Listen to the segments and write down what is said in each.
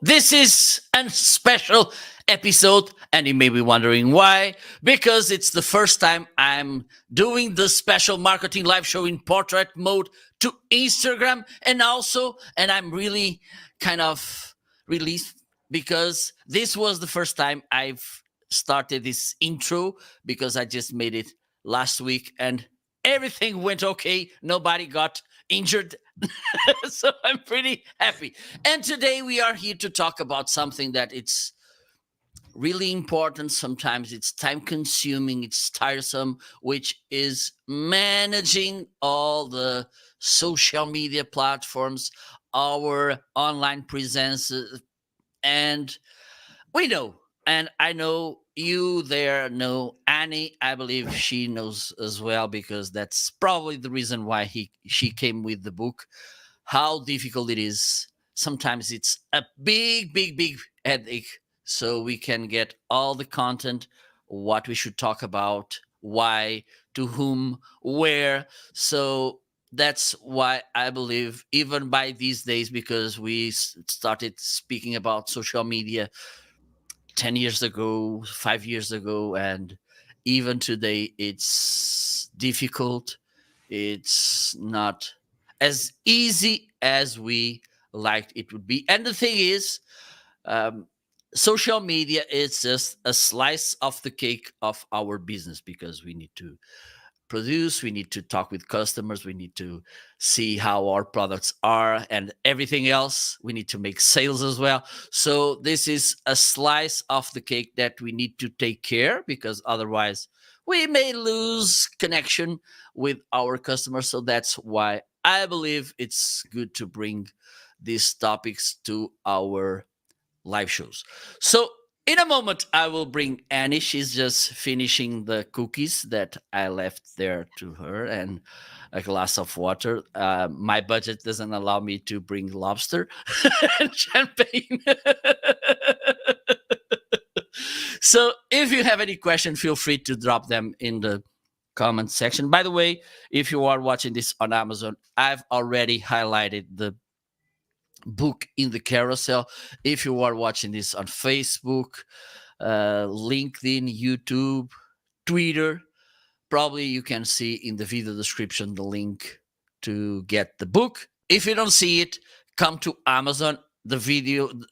This is a special episode, and you may be wondering why. Because it's the first time I'm doing the special marketing live show in portrait mode to Instagram, and I'm really kind of relieved because this was the first time I've started this intro because I just made it last week and everything went okay. Nobody got injured. So I'm pretty happy. And today we are here to talk about something that it's really important. Sometimes it's time consuming, it's tiresome, which is managing all the social media platforms, our online presence. And we know, and I know you there know Annie. I believe she knows as well because that's probably the reason why she came with the book. How difficult it is. Sometimes it's a big headache. So we can get all the content, what we should talk about, why, to whom, where. So that's why I believe, even by these days, because we started speaking about social media 10 years ago, 5 years ago, and even today, it's difficult. It's not as easy as we liked it would be. And the thing is, um, social media is just a slice of the cake of our business because we need to produce, we need to talk with customers, we need to see how our products are and everything else. We need to make sales as well. So this is a slice of the cake that we need to take care, because otherwise we may lose connection with our customers. So that's why I believe it's good to bring these topics to our live shows. So in a moment, I will bring Annie. She's just finishing the cookies that I left there to her and a glass of water. My budget doesn't allow me to bring lobster and champagne. So if you have any question, feel free to drop them in the comment section. By the way, if you are watching this on Amazon, I've already highlighted the book in the carousel. If you are watching this on Facebook, LinkedIn, YouTube, Twitter, probably you can see in the video description the link to get the book. If you don't see it, come to Amazon. The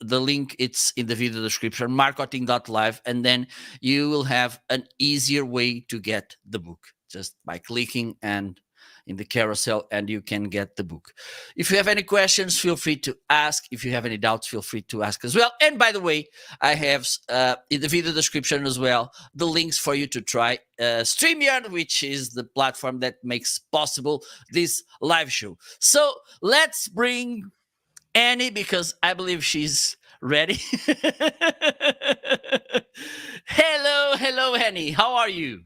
link, it's in the video description, marketing.live, and then you will have an easier way to get the book just by clicking and in the carousel, and you can get the book. If you have any questions, feel free to ask. If you have any doubts, feel free to ask as well. And by the way, I have in the video description as well the links for you to try StreamYard, which is the platform that makes possible this live show. So let's bring Annie, because I believe she's ready. Hello, Annie. How are you?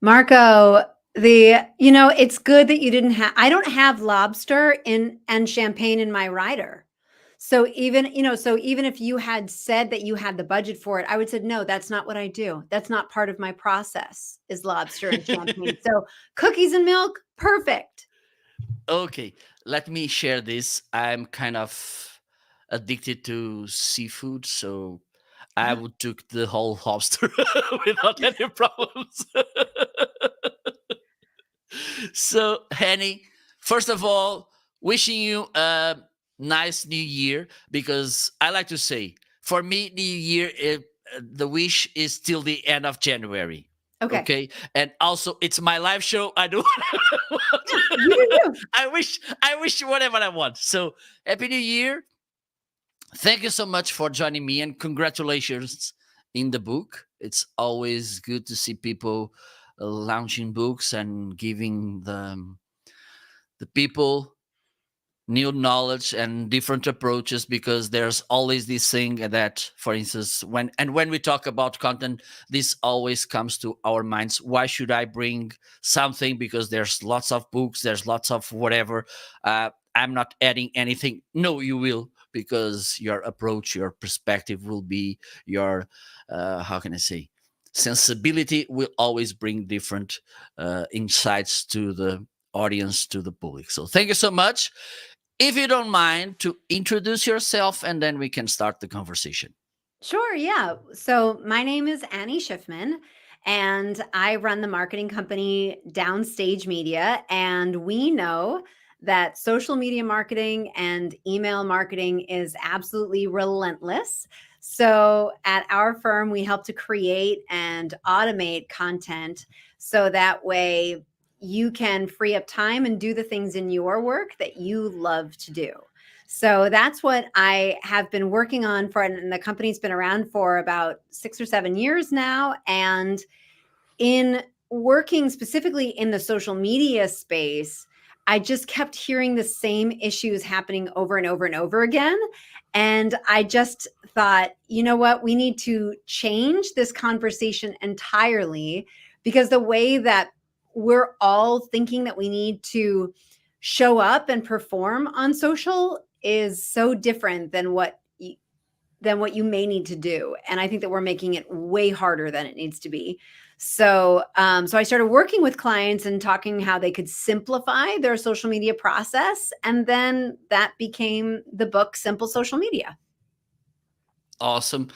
Marco, it's good that you didn't have I don't have lobster in and champagne in my rider. So even if you had said that you had the budget for it, I would said no, that's not what I do. That's not part of my process is lobster and champagne. So cookies and milk, perfect. Okay, let me share this. I'm kind of addicted to seafood, so I Uh-huh. would took the whole lobster without any problems. So, Henny, first of all, wishing you a nice new year, because I like to say, for me, new year, the wish is till the end of January. Okay. Okay, and also it's my live show. I do. You do you. I wish whatever I want. So happy New Year! Thank you so much for joining me, and congratulations in the book. It's always good to see people launching books and giving the people new knowledge and different approaches, because there's always this thing that, for instance, when we talk about content, this always comes to our minds. Why should I bring something? Because there's lots of books, there's lots of whatever. I'm not adding anything. No, you will, because your approach, your perspective will be your how can I say, sensibility will always bring different insights to the audience, to the public. So thank you so much. If you don't mind to introduce yourself, and then we can start the conversation. Sure, yeah. So my name is Annie Schiffmann, and I run the marketing company Downstage Media. And we know that social media marketing and email marketing is absolutely relentless. So at our firm, we help to create and automate content so that way you can free up time and do the things in your work that you love to do. So that's what I have been working on for, and the company's been around for about 6 or 7 years now. And in working specifically in the social media space, I just kept hearing the same issues happening over and over and over again. And I just thought, you know what, we need to change this conversation entirely, because the way that we're all thinking that we need to show up and perform on social is so different than what you may need to do. And I think that we're making it way harder than it needs to be. So I started working with clients and talking how they could simplify their social media process. And then that became the book, Simple Social Media. Awesome.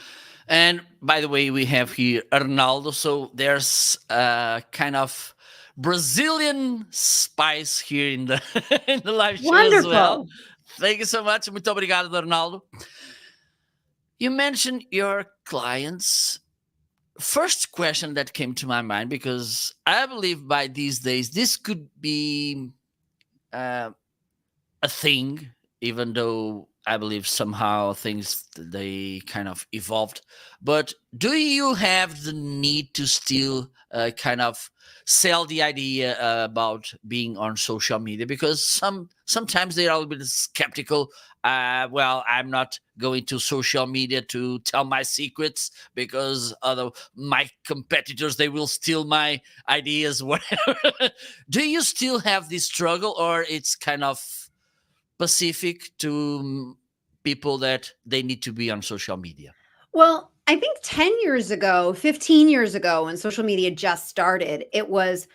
And by the way, we have here Arnaldo. So there's a kind of Brazilian spice here in the in the live show as well. Wonderful. Thank you so much. Muito obrigado, Arnaldo. You mentioned your clients. First question that came to my mind, because I believe by these days this could be uh, a thing, even though I believe somehow things they kind of evolved. But do you have the need to still kind of sell the idea about being on social media? Because sometimes they are a little bit skeptical. Well, I'm not going to social media to tell my secrets because other my competitors they will steal my ideas. Whatever. Do you still have this struggle, or it's kind of specific to people that they need to be on social media? Well, I think 10 years ago, 15 years ago, when social media just started, it was,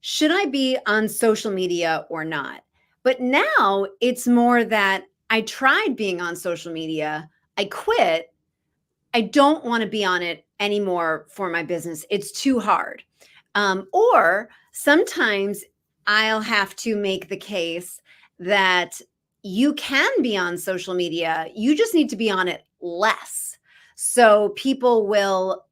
should I be on social media or not? But now it's more that I tried being on social media, I quit, I don't want to be on it anymore for my business. It's too hard. Or sometimes I'll have to make the case that you can be on social media, you just need to be on it less. So people will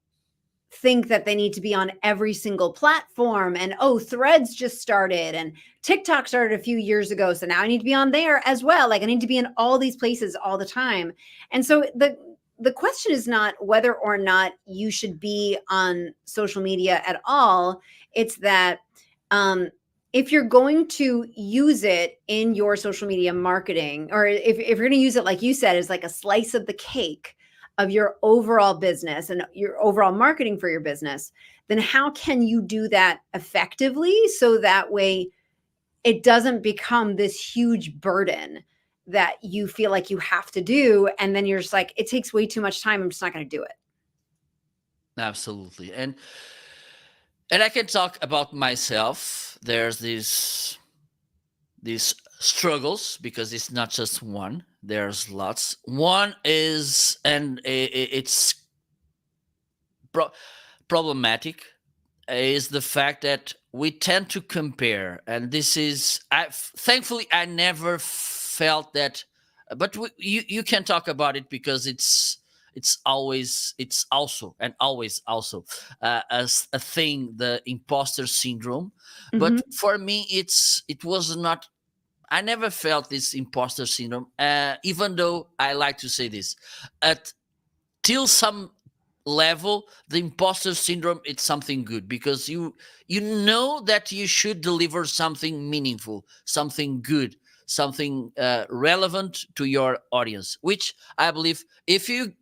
think that they need to be on every single platform, and oh, Threads just started and TikTok started a few years ago, so now I need to be on there as well. Like I need to be in all these places all the time. And so the question is not whether or not you should be on social media at all. It's that if you're going to use it in your social media marketing, or if you're going to use it, like you said, as like a slice of the cake of your overall business and your overall marketing for your business, then how can you do that effectively so that way it doesn't become this huge burden that you feel like you have to do, and then you're just like, it takes way too much time, I'm just not going to do it. Absolutely. And I can talk about myself. There's these struggles, because it's not just one, there's lots. One is, and it's problematic, is the fact that we tend to compare, and this is, thankfully I never felt that, but you can talk about it, because it's always, it's also and always also as a thing, the imposter syndrome. But Mm-hmm. for me, it was not, I never felt this imposter syndrome, even though I like to say this, at till some level, the imposter syndrome, it's something good, because you know that you should deliver something meaningful, something good, something relevant to your audience, which I believe if you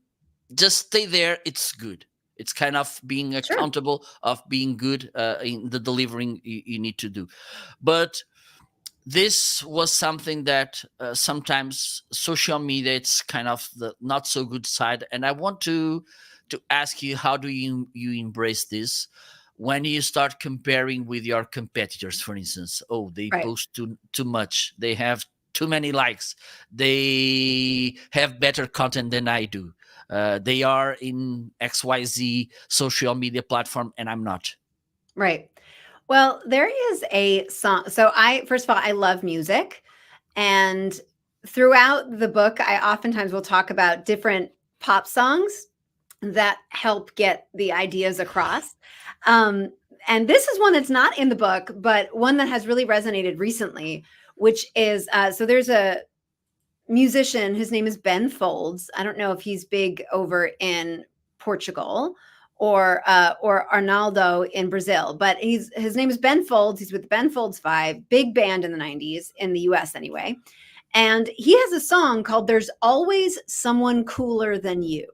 just stay there, it's good. It's kind of being Sure. accountable of being good in the delivering you need to do. But this was something that sometimes social media, it's kind of the not so good side, and I want to ask you, how do you embrace this when you start comparing with your competitors? For instance, oh, they Right. post too much, they have too many likes. They have better content than I do. They are in XYZ social media platform and I'm not. Right. Well, there is a song. So first of all, I love music. And throughout the book, I oftentimes will talk about different pop songs that help get the ideas across. Um, and this is one that's not in the book, but one that has really resonated recently, which is so there's a musician. His name is Ben Folds. I don't know if he's big over in Portugal or Arnaldo in Brazil, but his name is Ben Folds. He's with the Ben Folds Five, big band in the '90s in the U.S. anyway. And he has a song called "There's Always Someone Cooler Than You,"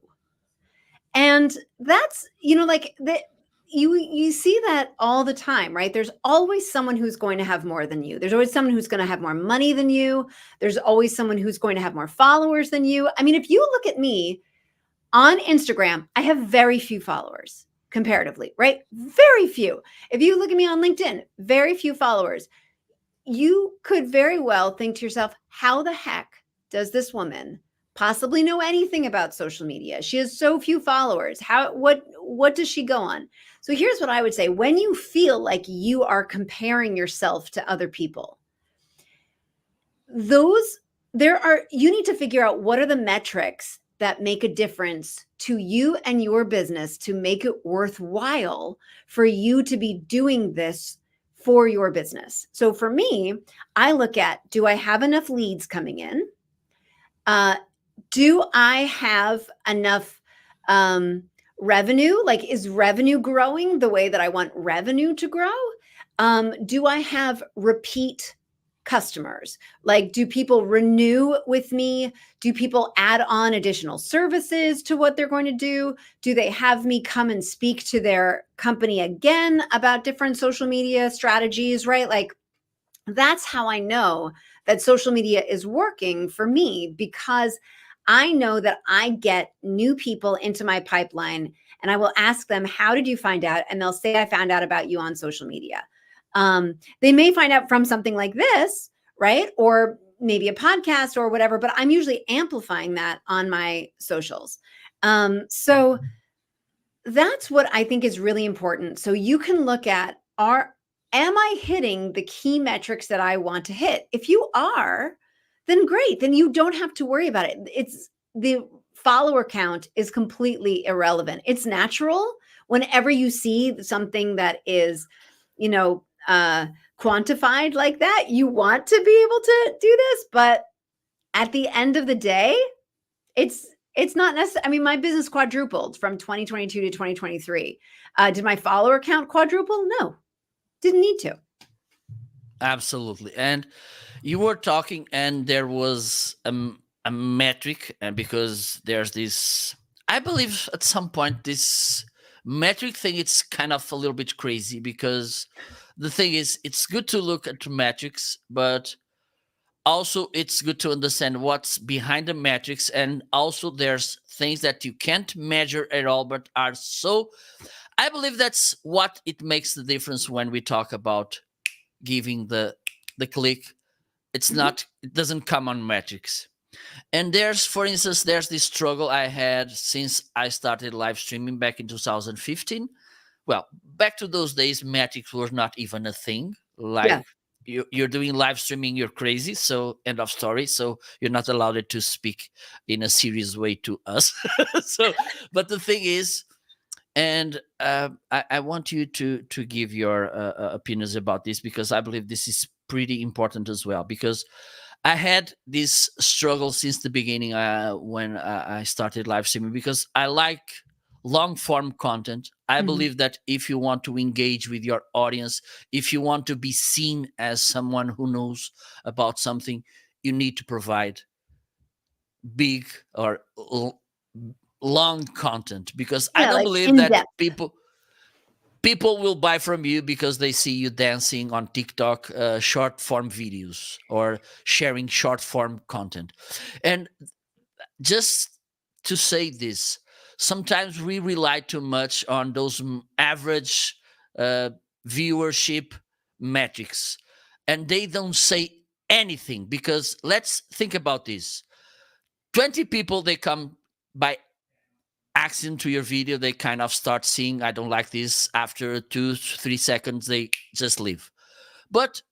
and that's like that. You see that all the time, right? There's always someone who's going to have more than you. There's always someone who's going to have more money than you. There's always someone who's going to have more followers than you. I mean, if you look at me on Instagram, I have very few followers comparatively, right? Very few. If you look at me on LinkedIn, very few followers. You could very well think to yourself, how the heck does this woman possibly know anything about social media? She has so few followers. What does she go on? So here's what I would say. When you feel like you are comparing yourself to other people, you need to figure out what are the metrics that make a difference to you and your business to make it worthwhile for you to be doing this for your business. So for me, I look at, do I have enough leads coming in? Do I have enough revenue? Like, is revenue growing the way that I want revenue to grow? Do I have repeat customers? Like, do people renew with me? Do people add on additional services to what they're going to do? Do they have me come and speak to their company again about different social media strategies, right? Like, that's how I know that social media is working for me, because I know that I get new people into my pipeline and I will ask them, how did you find out? And they'll say, I found out about you on social media. They may find out from something like this, right? Or maybe a podcast or whatever, but I'm usually amplifying that on my socials. So that's what I think is really important. So you can look at, am I hitting the key metrics that I want to hit? If you are, then great. Then you don't have to worry about it. It's the follower count is completely irrelevant. It's natural whenever you see something that is, quantified like that, you want to be able to do this. But at the end of the day, it's not necessary. I mean, my business quadrupled from 2022 to 2023. Did my follower count quadruple? No, didn't need to. Absolutely. And you were talking, and there was a metric, and because there's this, I believe at some point this metric thing, it's kind of a little bit crazy, because the thing is, it's good to look at metrics, but also it's good to understand what's behind the metrics. And also there's things that you can't measure at all, but are so, I believe that's what it makes the difference when we talk about giving the click. It's not, it doesn't come on metrics. And there's, for instance, there's this struggle I had since I started live streaming back in 2015. Well, back to those days, metrics were not even a thing. Like, you're doing live streaming, you're crazy. So end of story. So you're not allowed to speak in a serious way to us. So, but the thing is, and I want you to give your opinions about this, because I believe this is pretty important as well. Because I had this struggle since the beginning when I started live streaming, because I like long form content. I believe that if you want to engage with your audience, if you want to be seen as someone who knows about something, you need to provide big or long content, because I don't believe that people will buy from you because they see you dancing on TikTok, short form videos, or sharing short form content. And just to say this, sometimes we rely too much on those average viewership metrics, and they don't say anything, because let's think about this. 20 people, they come by accident to your video. They kind of start seeing, I don't like this. After 2 3 seconds, they just leave. But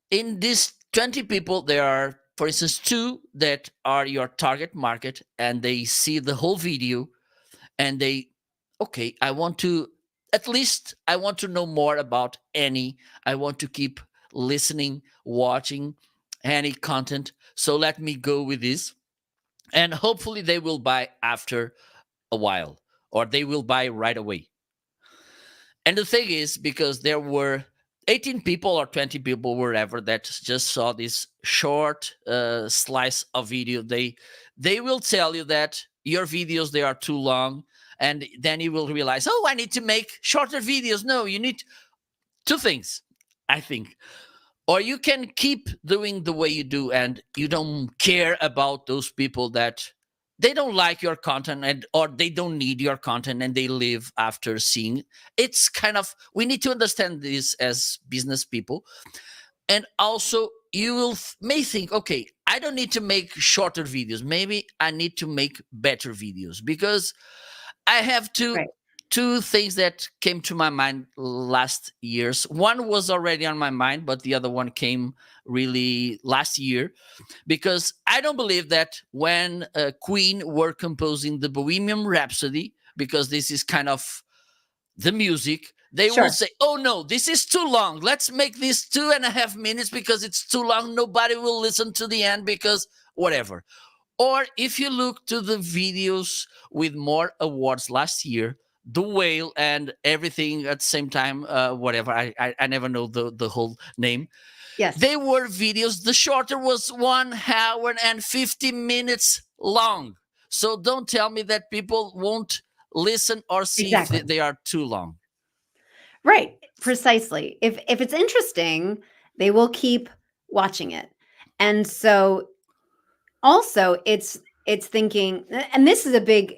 in these 20 people, there are, for instance, two that are your target market, and they see the whole video, and they, okay, I want to, at least I want to know more about any, I want to keep listening, watching any content. So let me go with this. And hopefully they will buy after a while, or they will buy right away. And the thing is, because there were 18 people or 20 people, wherever, that just saw this short slice of video, they will tell you that your videos, they are too long. And then you will realize, oh, I need to make shorter videos. No, you need two things, I think. Or you can keep doing the way you do, and you don't care about those people that they don't like your content, and or they don't need your content, and they leave after seeing. It's kind of, we need to understand this as business people. And also, you will may think, okay, I don't need to make shorter videos, maybe I need to make better videos, because I have Right. two things that came to my mind last years. One was already on my mind, but the other one came really last year, because I don't believe that when Queen were composing the Bohemian Rhapsody, because this is kind of the music, they will Sure. say, oh no, this is too long. Let's make this 2.5 minutes because it's too long. Nobody will listen to the end because whatever. Or if you look to the videos with more awards last year, The Whale and everything at the same time, whatever, I never know the whole name. Yes. They were videos, the shorter was 1 hour and 50 minutes long. So don't tell me that people won't listen or see if Exactly. they are too long. Right. Precisely. If it's interesting, they will keep watching it. And so also it's thinking, and this is a big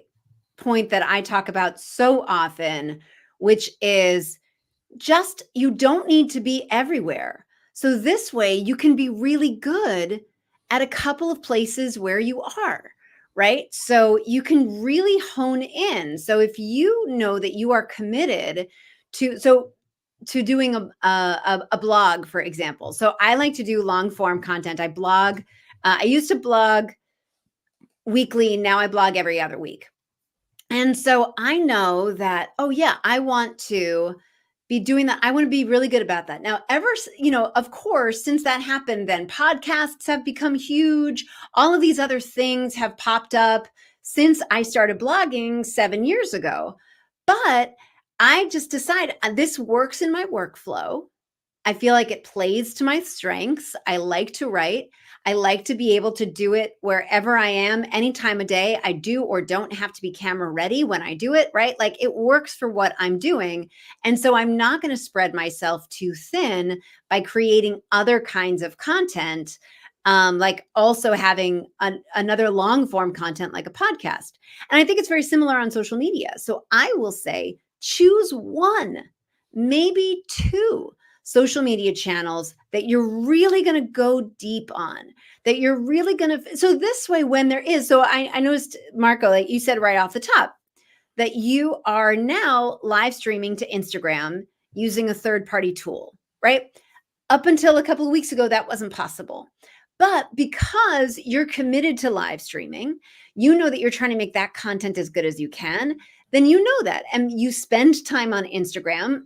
point that I talk about so often, which is just, you don't need to be everywhere. So this way you can be really good at a couple of places where you are, right? So you can really hone in. So if you know that you are committed to doing a blog, for example. So I like to do long form content. I blog. I used to blog weekly. Now I blog every other week. And so I know that, oh yeah, I want to be doing that. I want to be really good about that. Now, of course, since that happened, then podcasts have become huge. All of these other things have popped up since I started blogging 7 years ago. But I just decided this works in my workflow. I feel like it plays to my strengths. I like to write. I like to be able to do it wherever I am, any time of day. I do or don't have to be camera ready when I do it, right? Like it works for what I'm doing. And so I'm not going to spread myself too thin by creating other kinds of content, like also having another long form content like a podcast. And I think it's very similar on social media. So I will say choose one, maybe two social media channels that you're really going to go deep on, that you're really going to. So this way, when there is, so I noticed, Marco, like you said right off the top, that you are now live streaming to Instagram using a third-party tool, right? Up until a couple of weeks ago, that wasn't possible. But because you're committed to live streaming, you know that you're trying to make that content as good as you can, then you know that. And you spend time on Instagram.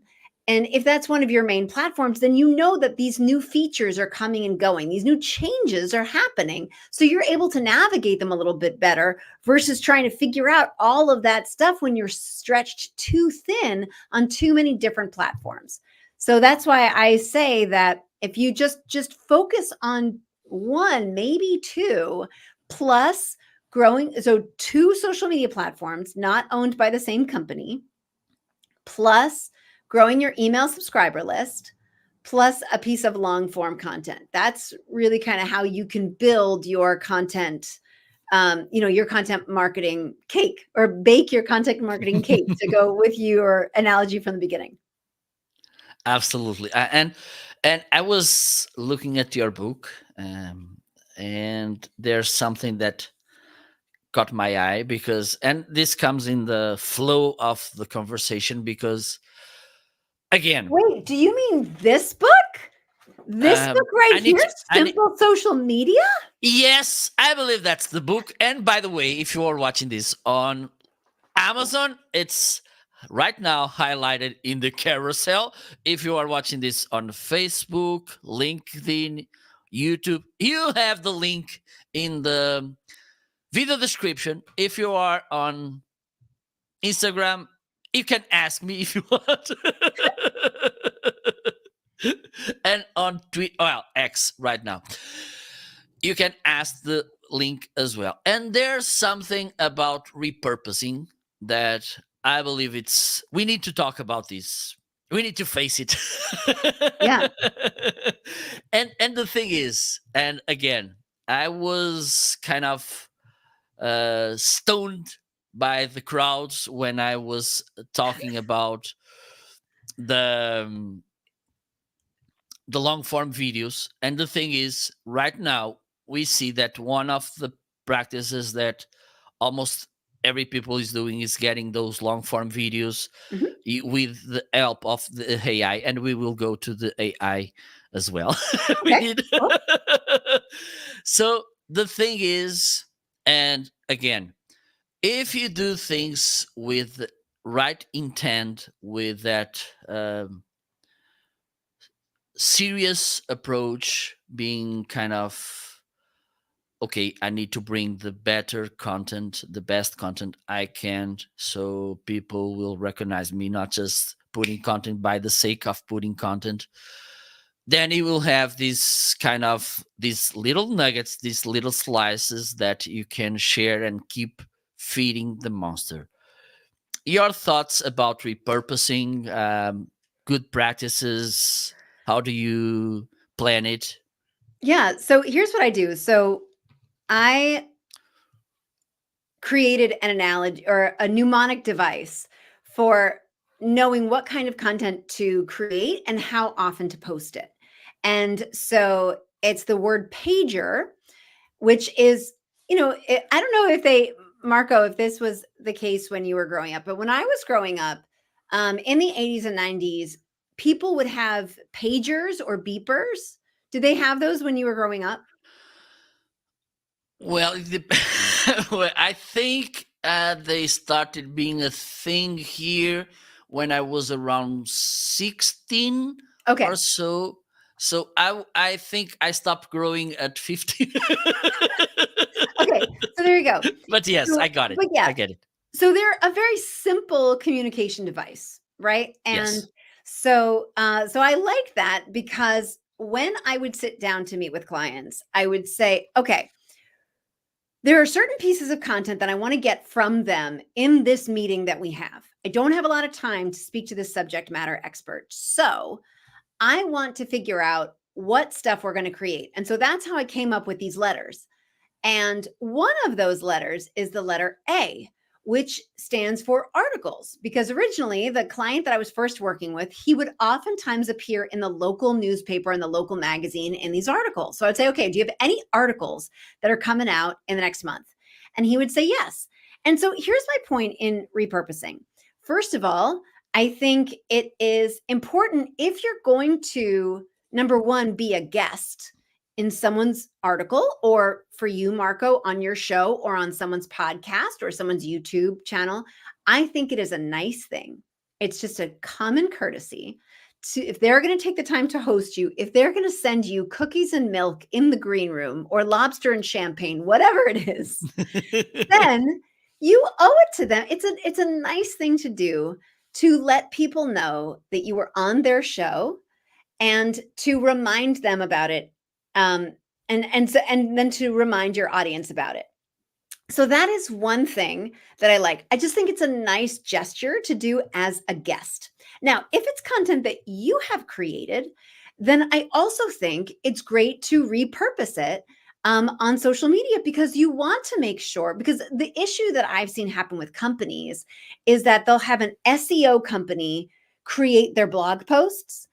And if that's one of your main platforms, then you know that these new features are coming and going. These new changes are happening. So you're able to navigate them a little bit better versus trying to figure out all of that stuff when you're stretched too thin on too many different platforms. So that's why I say that if you just focus on one, maybe two, plus growing, so two social media platforms not owned by the same company, plus growing your email subscriber list, plus a piece of long form content. That's really kind of how you can build your content, your content marketing cake, or bake your content marketing cake to go with your analogy from the beginning. Absolutely. And I was looking at your book, um, and there's something that caught my eye because, and this comes in the flow of the conversation because, again, Wait, do you mean this book? This book right I need here, to, I need, Simple Social Media? yes, I believe that's the book. And by the way, if you are watching this on Amazon, it's right now highlighted in the carousel. If you are watching this on Facebook, LinkedIn, YouTube, you have the link in the video description. If you are on Instagram, you can ask me if you want. And on well, X right now, you can ask the link as well. And there's something about repurposing that I believe we need to talk about this. We need to face it. Yeah. And the thing is, and again, I was kind of stoned by the crowds when I was talking about the um, the long form videos. And the thing is, right now we see that one of the practices that almost every people is doing is getting those long form videos Mhm. with the help of the AI, and we will go to the AI as well. We Okay. need. Cool. So the thing is, and again, if you do things with the right intent, with that serious approach, being kind of okay, I need to bring the better content, the best content I can, so people will recognize me, not just putting content by the sake of putting content. Then you will have these little nuggets, these little slices that you can share and keep feeding the monster. Your thoughts about repurposing, good practices? How do you plan it? Yeah. So here's what I do. So I created an analogy or a mnemonic device for knowing what kind of content to create and how often to post it. And so it's the word pager, which is, I don't know if Marco, if this was the case when you were growing up, but when I was growing up, in the 80s and 90s, people would have pagers or beepers. Did they have those when you were growing up? Well, well, I think they started being a thing here when I was around 16 or Okay. so. So I think I stopped growing at 15. Okay. So there you go. But yes, I So, got it. but yeah, I get it. so they're a very simple communication device, right? And Yes. so I like that because when I would sit down to meet with clients, I would say, okay, there are certain pieces of content that I want to get from them in this meeting that we have. I don't have a lot of time to speak to this subject matter expert. So I want to figure out what stuff we're going to create. And so that's how I came up with these letters. And one of those letters is the letter A, which stands for articles. Because originally, the client that I was first working with, he would oftentimes appear in the local newspaper and the local magazine in these articles. So I'd say, okay, do you have any articles that are coming out in the next month? And he would say yes. And so here's my point in repurposing. First of all, I think it is important if you're going to, number one, be a guest in someone's article, or for you, Marco, on your show or on someone's podcast or someone's YouTube channel. I think it is a nice thing. It's just a common courtesy to, if they're going to take the time to host you, if they're going to send you cookies and milk in the green room or lobster and champagne, whatever it is, then you owe it to them. It's a nice thing to do to let people know that you were on their show and to remind them about it, um, and then to remind your audience about it. So that is one thing that I like. I just think it's a nice gesture to do as a guest. Now, if it's content that you have created, then I also think it's great to repurpose it on social media, because you want to make sure, because the issue that I've seen happen with companies is that they'll have an SEO company create their blog posts,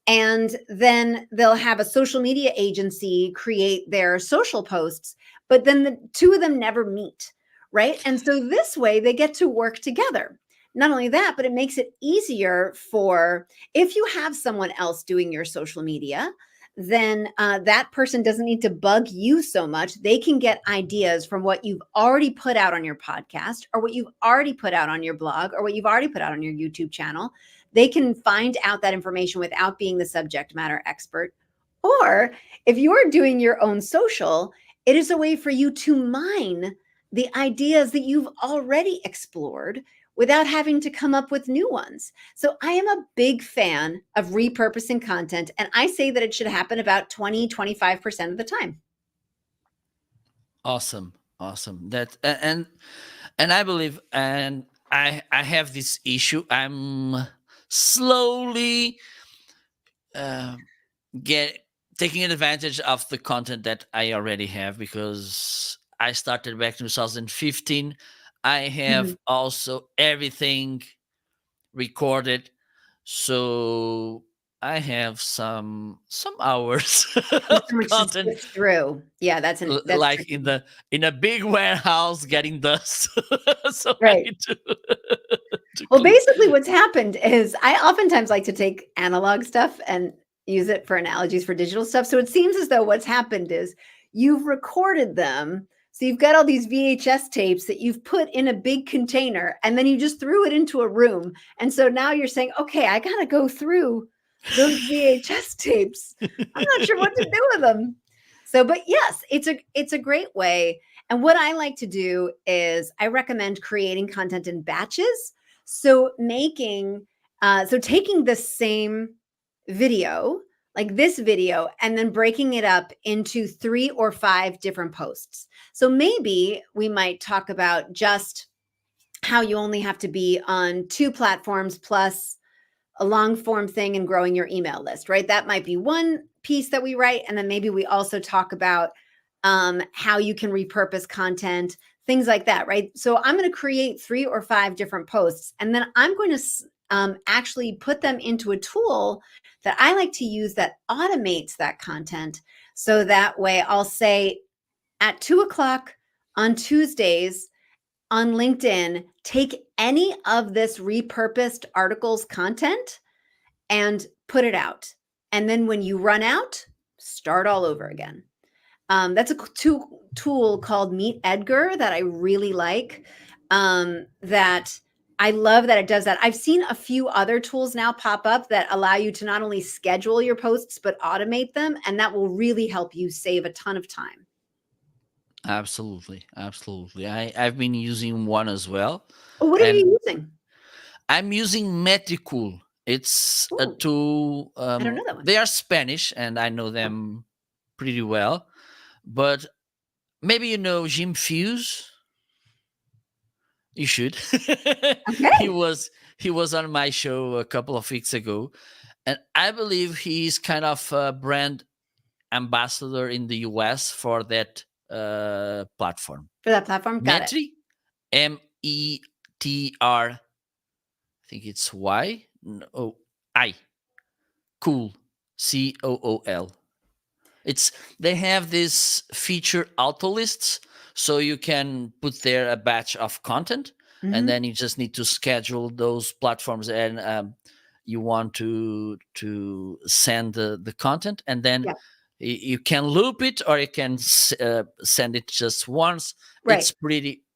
And then they'll have a social media agency create their social posts, but then the two of them never meet, right? And so this way they get to work together. Not only that, but it makes it easier for, if you have someone else doing your social media, then that person doesn't need to bug you so much. They can get ideas from what you've already put out on your podcast, or what you've already put out on your blog, or what you've already put out on your YouTube channel. They can find out that information without being the subject matter expert. Or if you're doing your own social, it is a way for you to mine the ideas that you've already explored without having to come up with new ones. So I am a big fan of repurposing content, and I say that it should happen about 20-25% of the time. Awesome. That and I believe, and I have this issue. I'm slowly get taking advantage of the content that I already have, because I started back in 2015. I have also everything recorded, so I have some hours of So much to content, sift through. Yeah, that's like tricky. in a big warehouse getting dust. So I Right. need to Well, clean. basically what's happened is I oftentimes like to take analog stuff and use it for analogies for digital stuff. So it seems as though what's happened is you've recorded them. So you've got all these VHS tapes that you've put in a big container, and then you just threw it into a room. And so now you're saying, okay, I got to go through those VHS tapes. I'm not sure what to do with them. So, but yes, it's a great way. And what I like to do is I recommend creating content in batches. So taking the same video, like this video, and then breaking it up into 3 or 5 different posts. So maybe we might talk about just how you only have to be on 2 platforms plus a long form thing and growing your email list, right? That might be one piece that we write. And then maybe we also talk about how you can repurpose content, things like that, right? So I'm going to create 3 or 5 different posts, and then I'm going to actually put them into a tool that I like to use that automates that content. So that way I'll say at 2:00 on Tuesdays on LinkedIn, take any of this repurposed articles content and put it out. And then when you run out, start all over again. That's a tool called Meet Edgar that I really like. That I love that it does that. I've seen a few other tools now pop up that allow you to not only schedule your posts, but automate them. And that will really help you save a ton of time. Absolutely. I've been using one as well, Oh, what are and you using? I'm using Metricool. It's a Ooh, tool. I don't know that one. They are Spanish, and I know them pretty well. But maybe you know Jim Fuse. You should. he Okay. was on my show a couple of weeks ago, and I believe he's kind of a brand ambassador in the US for that platform. For that platform? Got it. Metri, METR. I think it's Y. No, I. Cool. COOL. They have this feature auto lists, so you can put there a batch of content, and then you just need to schedule those platforms, and you want to send the content, and then Yeah. you can loop it, or you can send it just once. Right. It's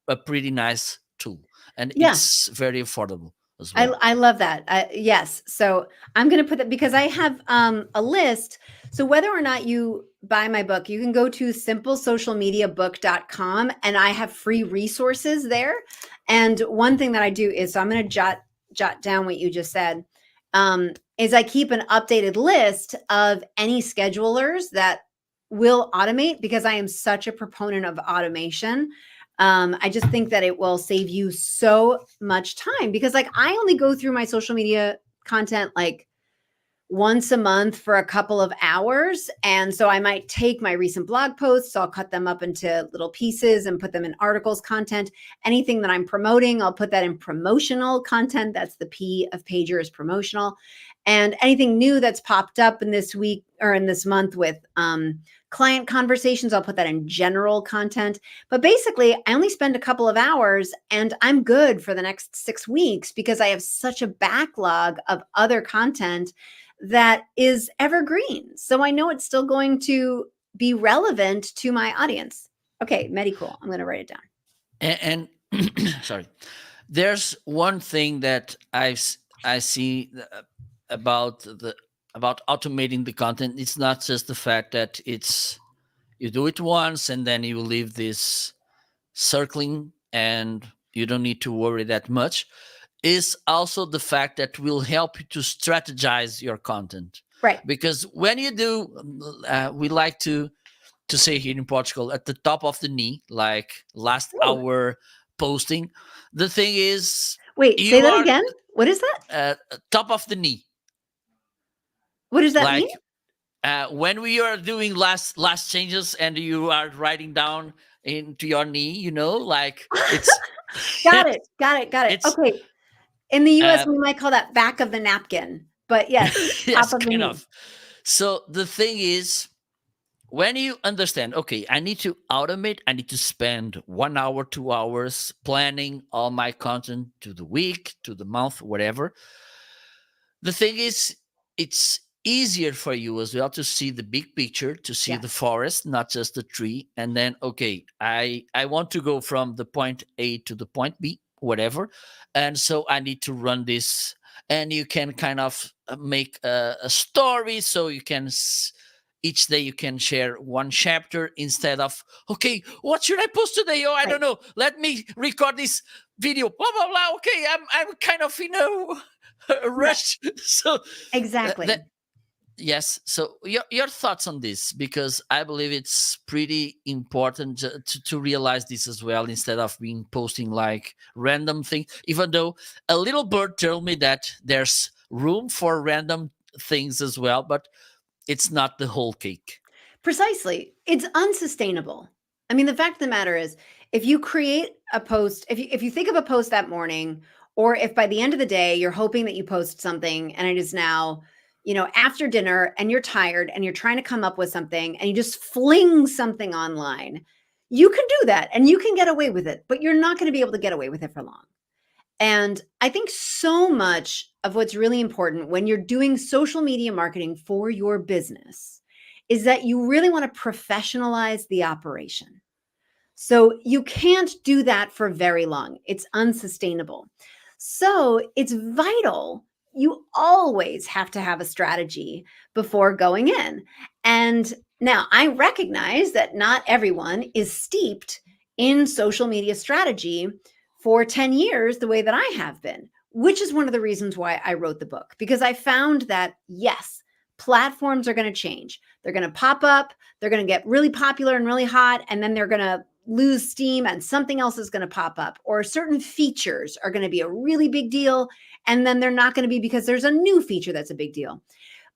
a pretty nice tool, and Yeah. it's very affordable as well. I love that. Yes. So I'm going to put that because I have a list. So whether or not you buy my book, you can go to simplesocialmediabook.com, and I have free resources there. And one thing that I do is, so I'm going to jot down what you just said, is I keep an updated list of any schedulers that will automate, because I am such a proponent of automation. I just think that it will save you so much time, because like I only go through my social media content like once a month for a couple of hours. And so I might take my recent blog posts, so I'll cut them up into little pieces and put them in articles content. Anything that I'm promoting, I'll put that in promotional content. That's the P of Pager, is promotional. And anything new that's popped up in this week or in this month with client conversations, I'll put that in general content. But basically, I only spend a couple of hours and I'm good for the next 6 weeks because I have such a backlog of other content that is evergreen. So I know it's still going to be relevant to my audience. Okay, Medicool. I'm going to write it down. And sorry, there's one thing that I see about automating the content. It's not just the fact that it's you do it once and then you leave this circling and you don't need to worry that much. Is also the fact that will help you to strategize your content. Right. Because when you do, we like to say here in Portugal, at the top of the knee, like last Ooh. hour posting. The thing is, wait, say that again. What is that? Top of the knee. What does that mean? When we are doing last changes and you are writing down into your knee, like it's. Got it. Okay. In the US, we might call that back of the napkin, but yes, yes, top of the kind knee. of. So the thing is, when you understand, okay, I need to automate, I need to spend 1 hour, 2 hours planning all my content to the week, to the month, whatever. The thing is, it's easier for you as well to see the big picture, to see the forest, not just the tree. And then, okay, I want to go from the point A to the point B, whatever. And so I need to run this. And you can kind of make a story so you can each day you can share one chapter instead of, okay, what should I post today? Oh, I don't know. Let me record this video. Blah blah blah. Okay, I'm kind of a rush. So exactly. Yes. So your thoughts on this, because I believe it's pretty important to realize this as well, instead of being posting like random things. Even though a little bird told me that there's room for random things as well, but it's not the whole cake. Precisely. It's unsustainable. I mean, the fact of the matter is, if you create a post, if you think of a post that morning, or if by the end of the day you're hoping that you post something and it is now, after dinner and you're tired and you're trying to come up with something and you just fling something online, you can do that and you can get away with it, but you're not going to be able to get away with it for long. And I think so much of what's really important when you're doing social media marketing for your business is that you really want to professionalize the operation. So you can't do that for very long. It's unsustainable. So it's vital. You always have to have a strategy before going in. And now I recognize that not everyone is steeped in social media strategy for 10 years the way that I have been, which is one of the reasons why I wrote the book, because I found that, yes, platforms are going to change. They're going to pop up, they're going to get really popular and really hot, and then they're going to lose steam and something else is going to pop up, or certain features are going to be a really big deal, and then they're not going to be because there's a new feature that's a big deal.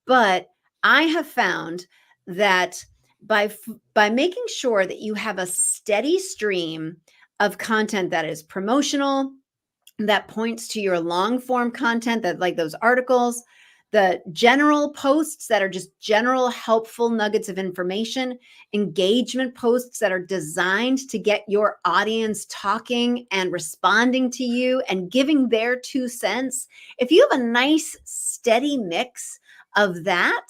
But I have found that by making sure that you have a steady stream of content that is promotional, that points to your long form content, that like those articles, the general posts that are just general helpful nuggets of information, engagement posts that are designed to get your audience talking and responding to you and giving their 2 cents. If you have a nice steady mix of that,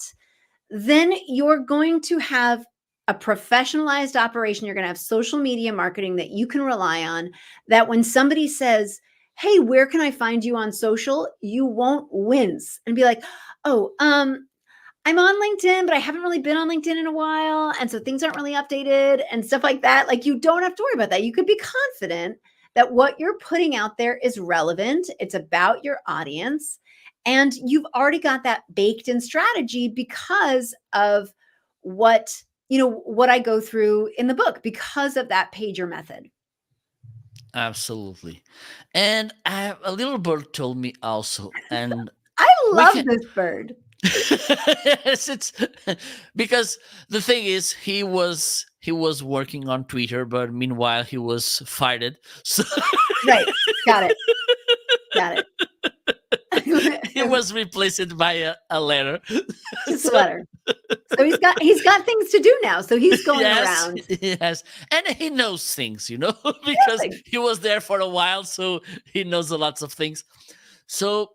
then you're going to have a professionalized operation. You're going to have social media marketing that you can rely on, that when somebody says, hey, where can I find you on social? You won't wince and be like, oh, I'm on LinkedIn, but I haven't really been on LinkedIn in a while. And so things aren't really updated and stuff like that. Like, you don't have to worry about that. You could be confident that what you're putting out there is relevant. It's about your audience. And you've already got that baked in strategy because of what I go through in the book, because of that PAGER method. Absolutely. And a little bird told me also, and I love this bird. Yes, it's because the thing is, he was working on Twitter, but meanwhile he was fired. So right, got it. He was replaced by a letter. Just a So, letter. So he's got things to do now. So he's going yes, around. yes. And he knows things, because Like, he was there for a while, so he knows a lots of things. So,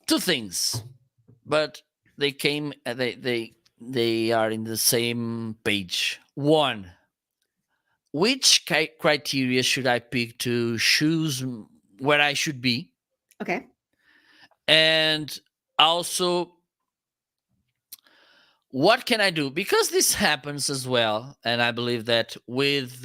two things, but they came, they are in the same page. One, which criteria should I pick to choose where I should be? okay. And also, what can I do? Because this happens as well. And I believe that with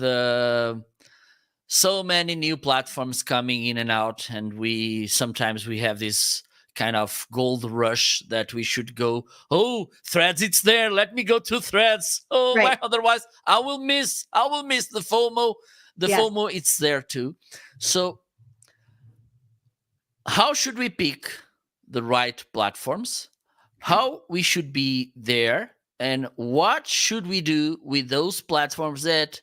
so many new platforms coming in and out, and sometimes we have this kind of gold rush that we should go, oh, Threads, it's there, let me go to Threads. Oh, Right. why, otherwise I will miss the FOMO. The Yes. FOMO, it's there too. So how should we pick the right platforms, how we should be there, and what should we do with those platforms that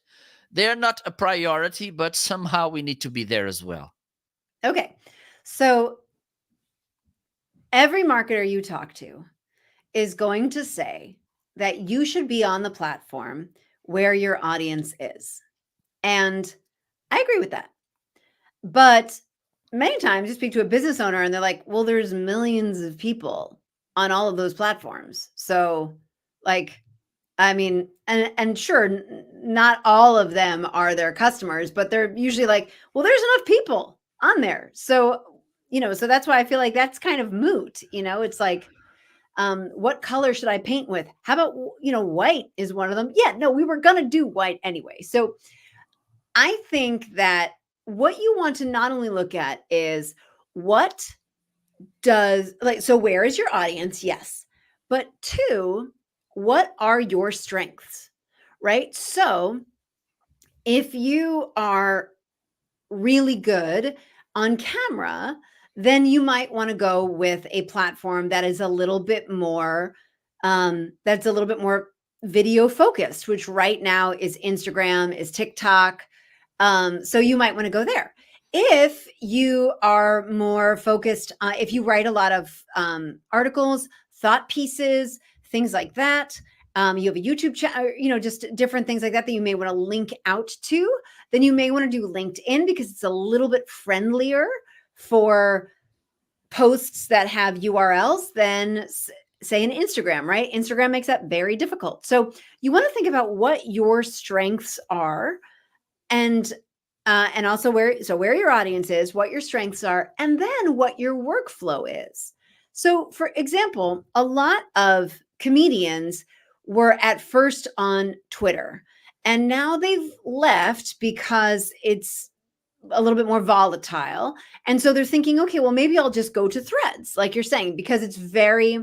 they're not a priority, but somehow we need to be there as well? Okay. So every marketer you talk to is going to say that you should be on the platform where your audience is. And I agree with that. But many times you speak to a business owner and they're like, well, there's millions of people on all of those platforms. So, like, I mean, and sure, not all of them are their customers, but they're usually like, well, there's enough people on there. So, so that's why I feel like that's kind of moot. It's like, what color should I paint with? How about, white is one of them. Yeah, no, we were going to do white anyway. So I think that what you want to not only look at is what so where is your audience? Yes. But two, what are your strengths? Right? So if you are really good on camera, then you might want to go with a platform that is a little bit more video focused, which right now is Instagram, is TikTok. So you might want to go there. If you are more focused, if you write a lot of articles, thought pieces, things like that, you have a YouTube channel, just different things like that you may want to link out to, then you may want to do LinkedIn because it's a little bit friendlier for posts that have URLs than say an Instagram, right? Instagram makes that very difficult. So you want to think about what your strengths are and also where your audience is, what your strengths are, and then what your workflow is. So for example, a lot of comedians were at first on Twitter and now they've left because it's a little bit more volatile. And so they're thinking, okay, well, maybe I'll just go to Threads, like you're saying, because it's very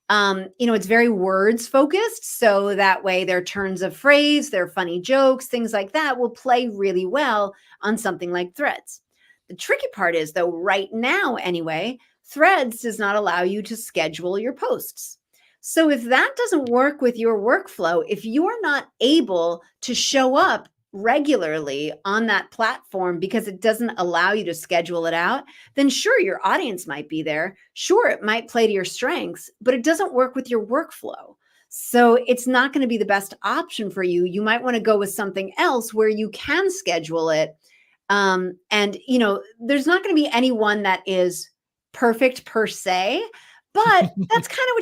it's very words focused. So that way their turns of phrase, their funny jokes, things like that will play really well on something like Threads. The tricky part is, though, right now, anyway, Threads does not allow you to schedule your posts. So if that doesn't work with your workflow, if you're not able to show up regularly on that platform because it doesn't allow you to schedule it out, then sure, your audience might be there. Sure, it might play to your strengths, but it doesn't work with your workflow. So it's not going to be the best option for you. You might want to go with something else where you can schedule it. And, there's not going to be anyone that is perfect per se, but that's kind of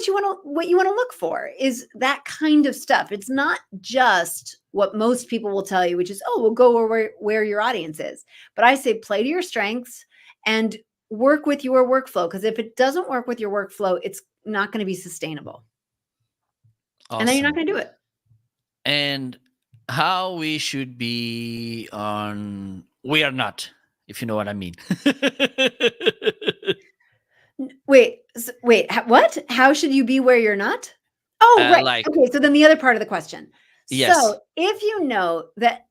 what you want to look for is that kind of stuff. It's not just what most people will tell you, which is, oh, we'll go where your audience is. But I say play to your strengths and work with your workflow. Because if it doesn't work with your workflow, it's not going to be sustainable. Awesome. And then you're not going to do it. And how we should be on, we are not, if you know what I mean. Wait, what? How should you be where you're not? Oh, right. Okay, so then the other part of the question. Yes. So if you know that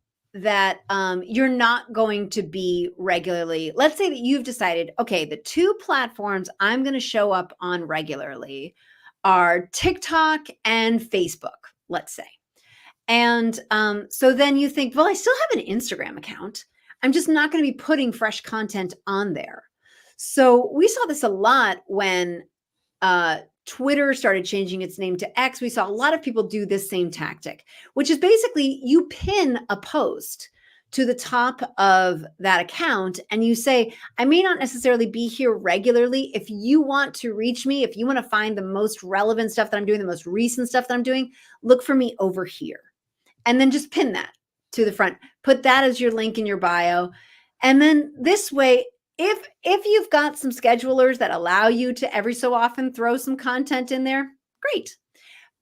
you're not going to be regularly, let's say that you've decided, okay, the two platforms I'm going to show up on regularly are TikTok and Facebook, let's say. And so then you think, well, I still have an Instagram account. I'm just not going to be putting fresh content on there. So we saw this a lot when Twitter started changing its name to X. We saw a lot of people do this same tactic, which is basically you pin a post to the top of that account and you say, I may not necessarily be here regularly. If you want to reach me, if you want to find the most relevant stuff that I'm doing, the most recent stuff that I'm doing, look for me over here. And then just pin that to the front. Put that as your link in your bio. And then this way, if you've got some schedulers that allow you to every so often throw some content in there, great.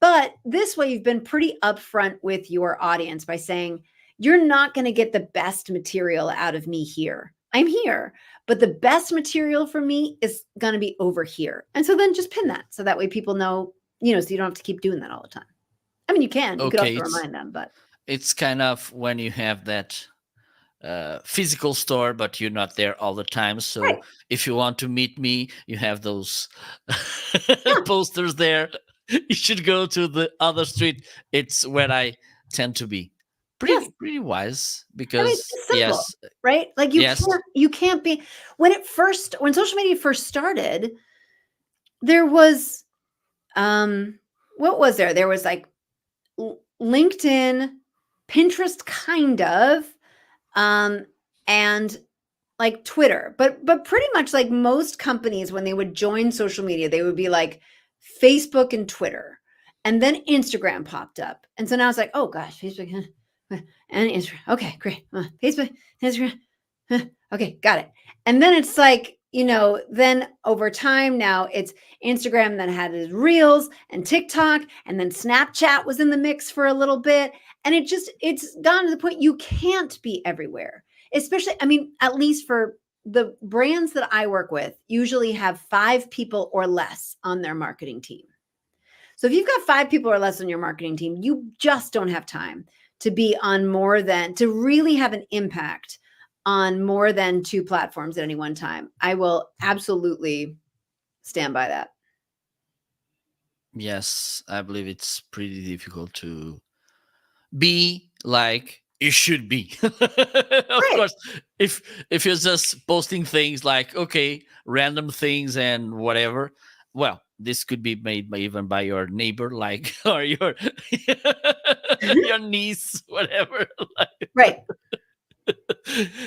But this way, you've been pretty upfront with your audience by saying, you're not going to get the best material out of me here. I'm here, but the best material for me is going to be over here. And so then just pin that. So that way people know, so you don't have to keep doing that all the time. I mean, you can. You could also remind them, but it's kind of when you have that physical store, but you're not there all the time. So right. If you want to meet me, you have those posters there. You should go to the other street. It's where I tend to be. Pretty wise, because it's simple, yes, right? Like you can't be when social media first started, there was what was there? There was like LinkedIn, Pinterest kind of, and like Twitter, but pretty much like most companies, when they would join social media, they would be like Facebook and Twitter, and then Instagram popped up. And so now it's like, oh gosh, Facebook and Instagram. Okay, great. Facebook, Instagram. Okay, got it. And then it's like, then over time now it's Instagram that had its Reels and TikTok, and then Snapchat was in the mix for a little bit. And it's gotten to the point you can't be everywhere. Especially, I mean, at least for the brands that I work with, usually have 5 people or less on their marketing team. So if you've got 5 people or less on your marketing team, you just don't have time to be on to really have an impact on more than 2 platforms at any one time. I will absolutely stand by that. Yes, I believe it's pretty difficult to be like you should be. Of course, if you're just posting things like, okay, random things and whatever, well, this could be made even by your neighbor, like, or your your niece, whatever. Right.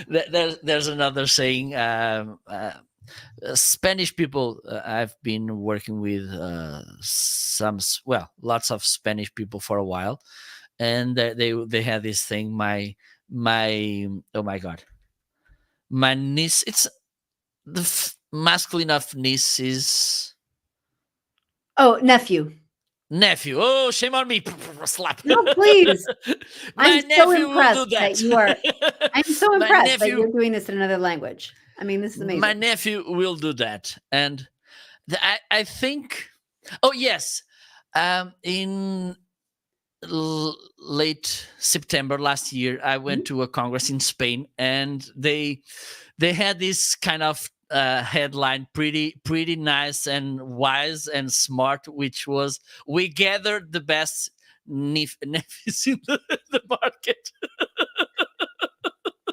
There's another saying. Spanish people. I've been working with lots of Spanish people for a while, and they had this thing. My oh my god, my niece. It's the masculine of niece is. Oh, nephew. Oh, shame on me! Slap. No, please. My I'm nephew so impressed will do that. you are. I'm so impressed that you're doing this in another language. I mean, this is amazing. My nephew will do that, and I think. Oh yes, in late September last year, I went to a congress in Spain, and they had this kind of headline, pretty nice and wise and smart, which was, we gathered the best nephews in the market.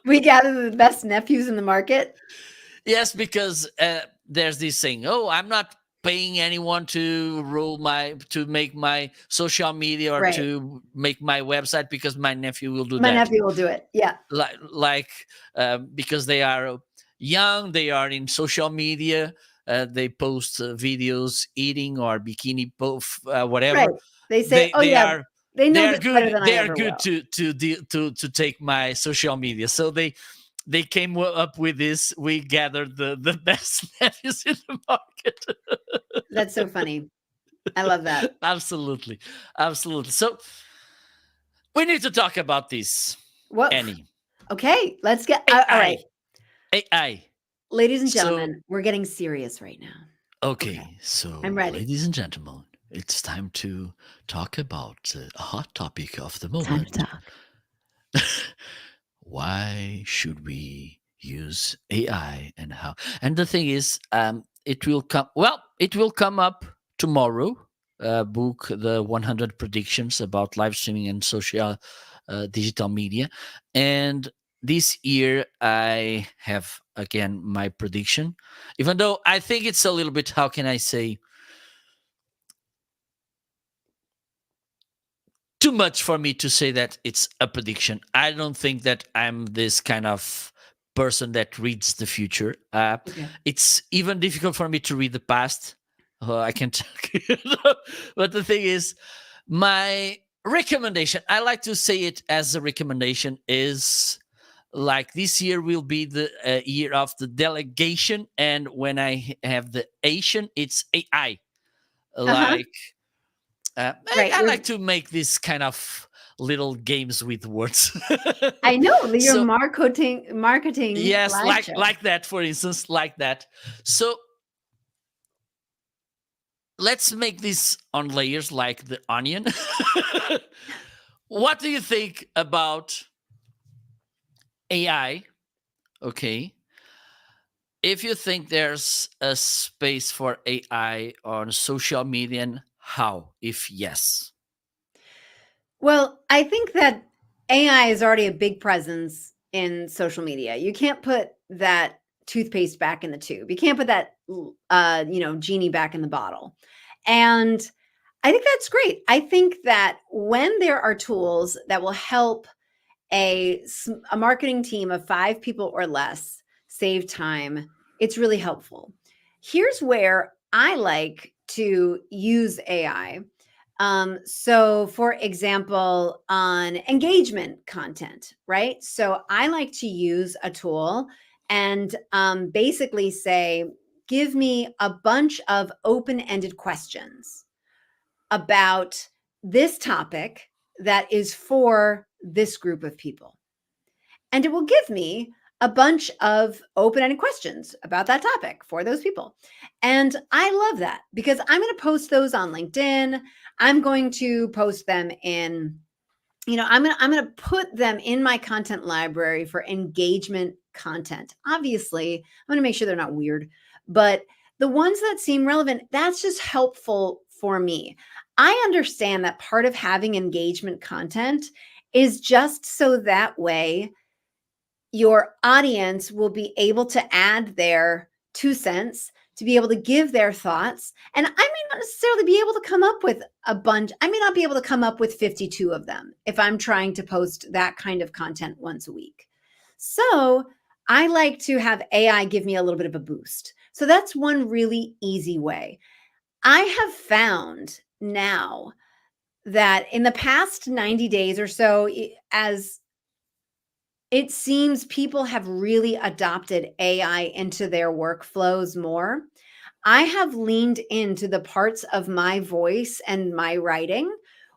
We gather the best nephews in the market. Yes, because there's this thing, oh, I'm not paying anyone to make my social media or to make my website, because my nephew will do that. My nephew will do it. Yeah. Because they are young, they are in social media, they post videos eating or bikini whatever. Right. They say, they know this better than I ever will. They are good to take my social media. So they came up with this. We gathered the best nephews in the market. That's so funny. I love that. Absolutely. So we need to talk about this. What? Annie. Okay, let's get AI. All right. AI. Ladies and gentlemen, we're getting serious right now. Okay, so I'm ready. Ladies and gentlemen, it's time to talk about a hot topic of the moment. Time to talk. Why should we use AI and how? And the thing is, it will come up tomorrow. Book the 100 predictions about live streaming and social digital media, and this year I have again my prediction, even though I think it's a little bit, how can I say, too much for me to say that it's a prediction. I don't think that I'm this kind of person that reads the future. Okay. It's even difficult for me to read the past. I can tell you. But the thing is, my recommendation, I like to say it as a recommendation, is like this year will be the year of the delegation. And when I have the Asian, it's AI. Uh-huh. Like, Right. I like to make this kind of little games with words. I know your So marketing yes, live show. like that, for instance, like that. So let's make this on layers like the onion. What do you think about AI? Okay. If you think there's a space for AI on social media, and how? If yes. Well, I think that AI is already a big presence in social media. You can't put that toothpaste back in the tube. You can't put that genie back in the bottle. And I think that's great. I think that when there are tools that will help a marketing team of 5 people or less save time, it's really helpful. Here's where I like to use AI. So, for example, on engagement content, right? So, I like to use a tool and basically say, give me a bunch of open ended questions about this topic that is for this group of people. And it will give me a bunch of open ended questions about that topic for those people. And I love that because I'm going to post those on LinkedIn. I'm going to post them in, I'm going to put them in my content library for engagement content. Obviously, I'm going to make sure they're not weird, but the ones that seem relevant, that's just helpful for me. I understand that part of having engagement content is just so that way your audience will be able to add their 2 cents, to be able to give their thoughts. And I may not necessarily be able to come up with a bunch. I may not be able to come up with 52 of them if I'm trying to post that kind of content once a week. So I like to have AI give me a little bit of a boost. So that's one really easy way. I have found now that in the past 90 days or so, as it seems people have really adopted AI into their workflows more. I have leaned into the parts of my voice and my writing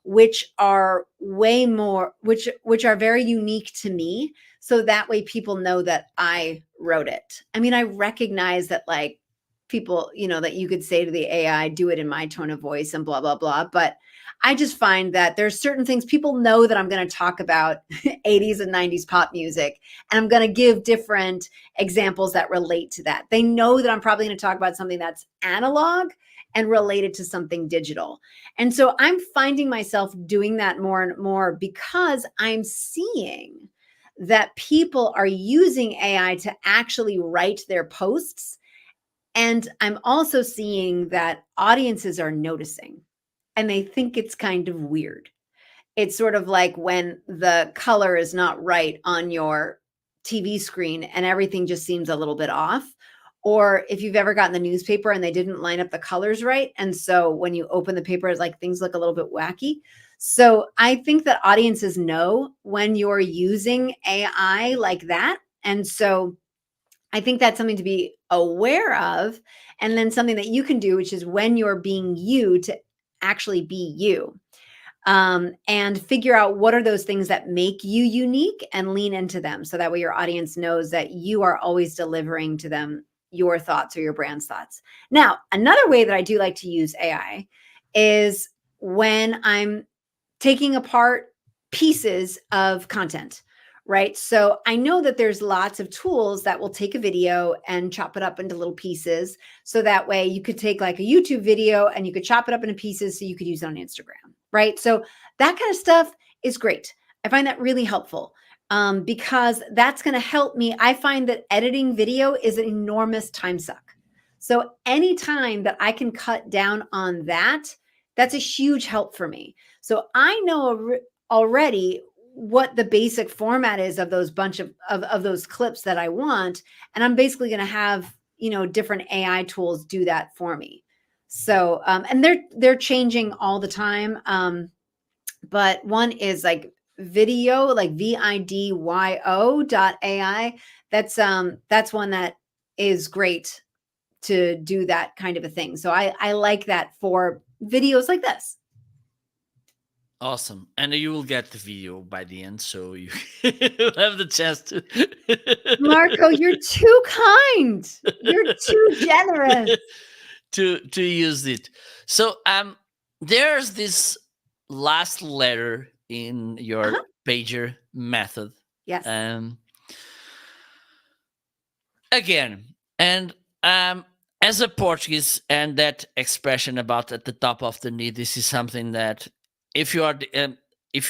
which are way more which are very unique to me, so that way people know that I wrote it. I mean, I recognize that, like, people, that you could say to the AI, do it in my tone of voice and blah blah blah, but I just find that there's certain things people know that I'm going to talk about 80s and 90s pop music, and I'm going to give different examples that relate to that. They know that I'm probably going to talk about something that's analog and related to something digital. And so I'm finding myself doing that more and more because I'm seeing that people are using AI to actually write their posts. And I'm also seeing that audiences are noticing and they think it's kind of weird. It's sort of like when the color is not right on your TV screen and everything just seems a little bit off. Or if you've ever gotten the newspaper and they didn't line up the colors right. And so when you open the paper, it's like things look a little bit wacky. So I think that audiences know when you're using AI like that. And so I think that's something to be aware of. And then something that you can do, which is when you're being you, to actually be you, and figure out what are those things that make you unique and lean into them. So that way your audience knows that you are always delivering to them your thoughts or your brand's thoughts. Now, another way that I do like to use AI is when I'm taking apart pieces of content, right? So I know that there's lots of tools that will take a video and chop it up into little pieces. So that way you could take like a YouTube video and you could chop it up into pieces so you could use it on Instagram, right? So that kind of stuff is great. I find that really helpful. because that's going to help me. I find that editing video is an enormous time suck. So anytime that I can cut down on that, that's a huge help for me. So I know already what the basic format is of those bunch of those clips that I want. And I'm basically going to have, different AI tools do that for me. So, and they're changing all the time. But one is like video, like vidyo.ai. That's one that is great to do that kind of a thing. So I like that for videos like this. Awesome. And you will get the video by the end, so you have the chance to. Marco, you're too kind. You're too generous. to use it. So there's this last letter in your pager method. Yes. Again, and as a Portuguese, and that expression about at the top of the knee, this is something that if you're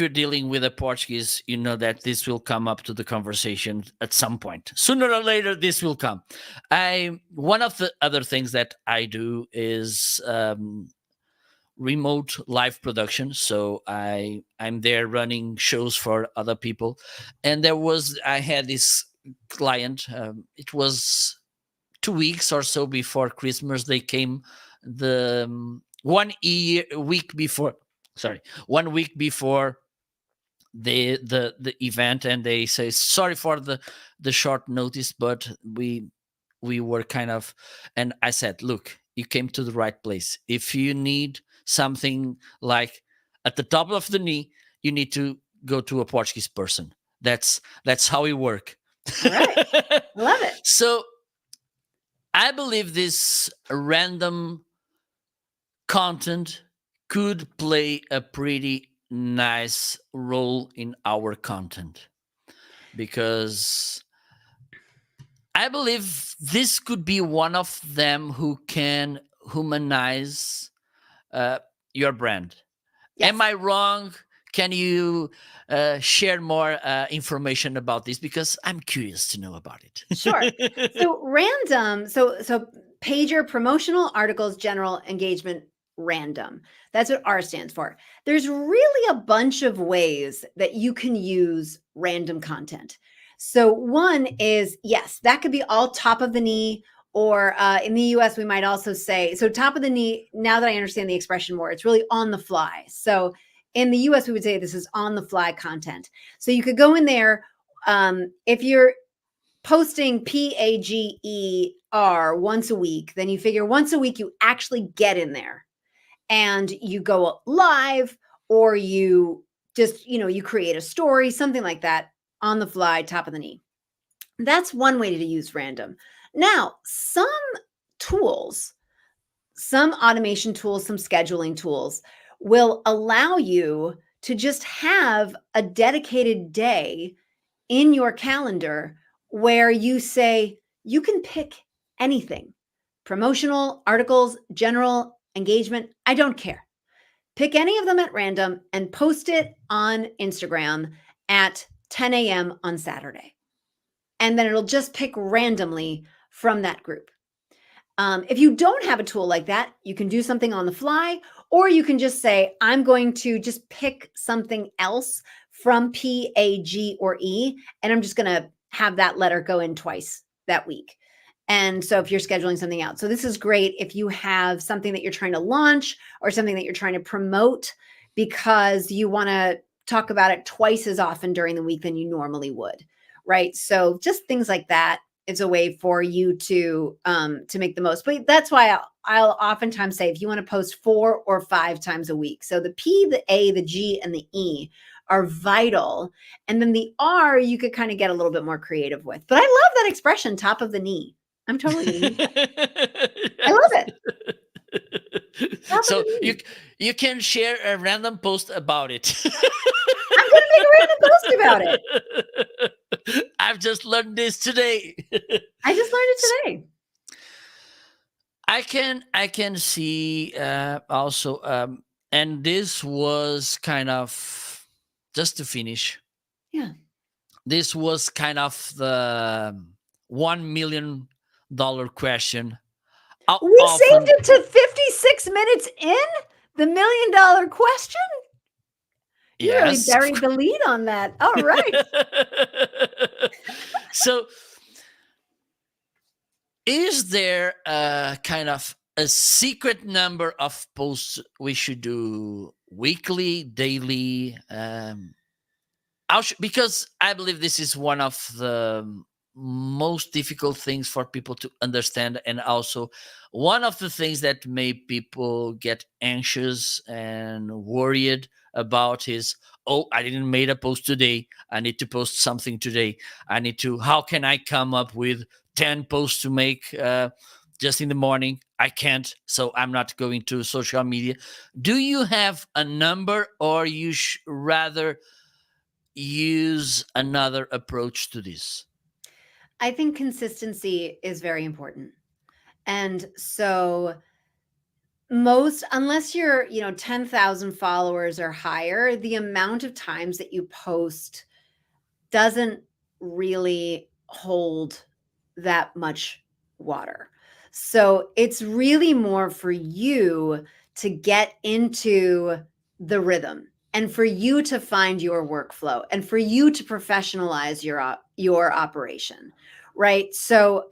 dealing with a Portuguese, you know that this will come up to the conversation at some point. Sooner or later, this will come. One of the other things that I do is remote live production. So I'm there running shows for other people, and I had this client. It was 2 weeks or so before Christmas. They came the 1 week before. Sorry, 1 week before the event, and they say sorry for the short notice, but we were kind of. And I said, look, you came to the right place. If you need something like at the top of the knee, you need to go to a Portuguese person. That's how we work. All right. Love it. So I believe this random content could play a pretty nice role in our content, because I believe this could be one of them who can humanize your brand. Yes. Am I wrong? Can you share more information about this? Because I'm curious to know about it. Sure. So random. So PAGER, promotional articles, general engagement, random. That's what R stands for. There's really a bunch of ways that you can use random content. So one is, yes, that could be all top of the knee, or in the US, we might also say, so top of the knee, now that I understand the expression more, it's really on the fly. So in the US, we would say this is on the fly content. So you could go in there. If you're posting PAGER once a week, then you figure once a week you actually get in there and you go live, or you just, you create a story, something like that, on the fly, top of the knee. That's one way to use random. Now, some tools, some automation tools, some scheduling tools will allow you to just have a dedicated day in your calendar where you say you can pick anything: promotional, articles, general, engagement. I don't care. Pick any of them at random and post it on Instagram at 10 a.m. on Saturday. And then it'll just pick randomly from that group. If you don't have a tool like that, you can do something on the fly, or you can just say, I'm going to just pick something else from P, A, G, or E, and I'm just going to have that letter go in twice that week. And so if you're scheduling something out, so this is great if you have something that you're trying to launch or something that you're trying to promote, because you want to talk about it twice as often during the week than you normally would, right? So just things like that. It's a way for you to make the most. But that's why I'll oftentimes say, if you want to post 4 or 5 times a week. So the P, the A, the G, and the E are vital. And then the R, you could kind of get a little bit more creative with. But I love that expression, top of the knee. I'm totally I love it. So you can share a random post about it. I'm going to make a random post about it. I've just learned this today. I just learned it today. I can see also, and this was kind of just to finish. Yeah. this was kind of the $1 million question. How We saved often? it to 56 minutes in the $1 million question. You really Yes. buried the lead on that. All right. So, is there a kind of a secret number of posts we should do weekly, daily? Because I believe this is one of the most difficult things for people to understand, and also one of the things that make people get anxious and worried about is, oh, I didn't make a post today, I need to post something today, how can I come up with 10 posts to make just in the morning? I can't, so I'm not going to social media. Do you have a number, or you rather use another approach to this? I think consistency is very important. And so unless you're, 10,000 followers or higher, the amount of times that you post doesn't really hold that much water. So it's really more for you to get into the rhythm, and for you to find your workflow, and for you to professionalize your operation, right? So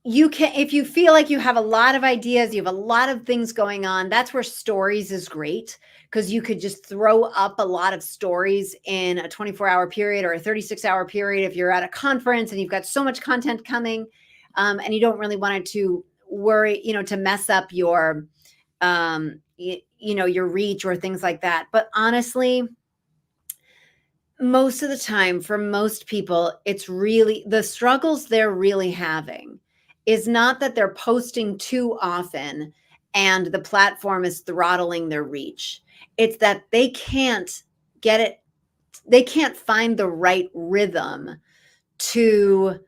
you can, if you feel like you have a lot of ideas, you have a lot of things going on, that's where stories is great, because you could just throw up a lot of stories in a 24-hour period or a 36-hour period if you're at a conference and you've got so much content coming, and you don't really want it to worry, to mess up your your reach or things like that. But honestly, most of the time, for most people, it's really the struggles they're really having is not that they're posting too often and the platform is throttling their reach. It's that they can't get it, they can't find the right rhythm to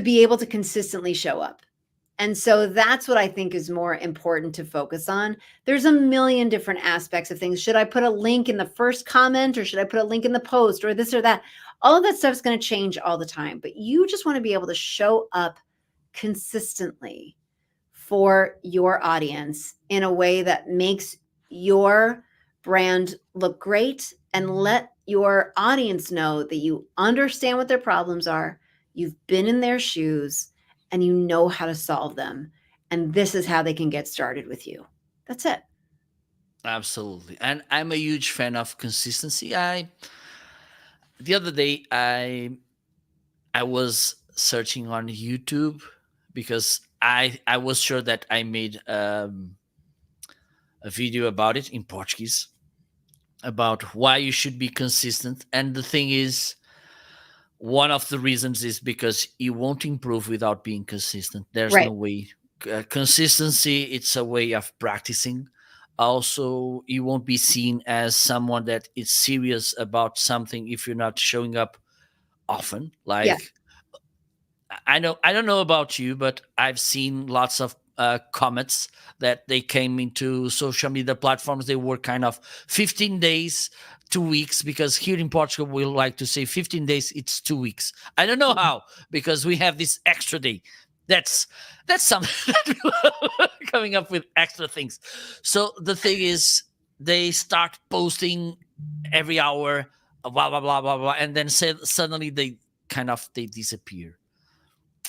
be able to consistently show up. And so that's what I think is more important to focus on. There's a million different aspects of things. Should I put a link in the first comment, or should I put a link in the post, or this or that? All of that stuff is going to change all the time. But you just want to be able to show up consistently for your audience in a way that makes your brand look great, and let your audience know that you understand what their problems are, you've been in their shoes, and you know how to solve them. And this is how they can get started with you. That's it. Absolutely. And I'm a huge fan of consistency. The other day I was searching on YouTube because I was sure that I made a video about it in Portuguese, about why you should be consistent. And the thing is, one of the reasons is because you won't improve without being consistent. There's no Right. way. Consistency, it's a way of practicing. Also, you won't be seen as someone that is serious about something if you're not showing up often. Yeah. Like, I don't know about you, but I've seen lots of comments that they came into social media platforms. They were kind of 15 days, 2 weeks, because here in Portugal we like to say 15 days. It's 2 weeks. I don't know Mhm. how, because we have this extra day. That's something that coming up with extra things. So the thing is, they start posting every hour, blah blah blah blah blah, and then suddenly they disappear.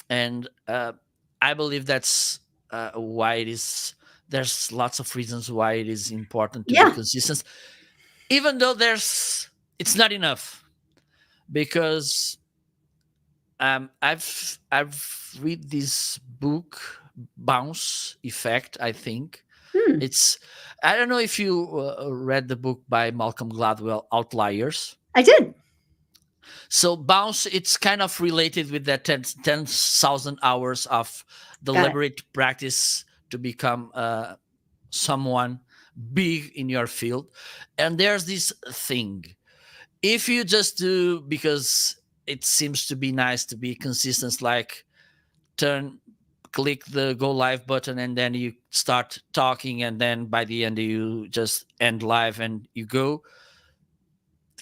And I believe that's why it is. There's lots of reasons why it is important to be Yeah. consistent, even though it's not enough. Because I've read this book, Bounce Effect. I think Hmm. it's. I don't know if you read the book by Malcolm Gladwell, Outliers. I did. So Bounce, it's kind of related with that 10,000 hours of Got it. deliberate practice to become someone big in your field. And there's this thing. If you just do because it seems to be nice to be consistent, like click the go live button and then you start talking, and then by the end you just end live and you go.